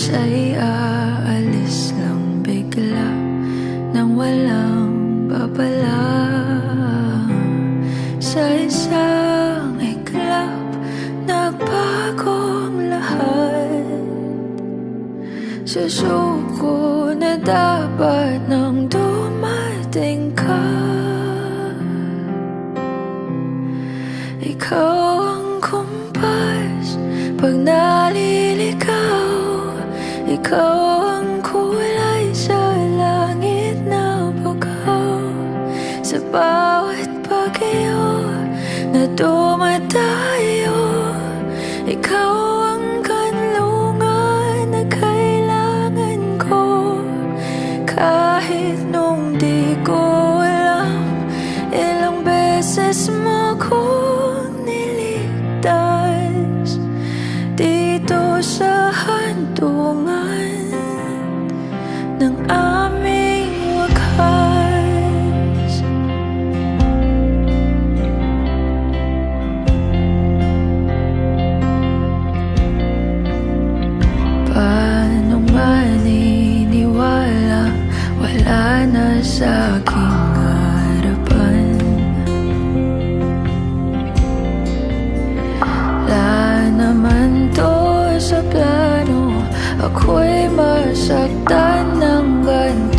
Siya'y aalis lang bigla nang walang babala. Sa isang iglap, nagbago ang lahat. Susuko na dapat nang dumating ka. Ikaw ang kumpas pag naliligaw. Ikaw ang kulay sa langit na bagaw. Sa bawat bagyo na dumadayo, ikaw ang kanlungan na kailangan ko. Kahit nung di ko alam, ilang beses mo kong niligtas. Dito sa handungan ng aming wakas. Paano maniniwala, wala na sa aking harapan. Wala naman to sa plano, ako'y masaktan ng ganito.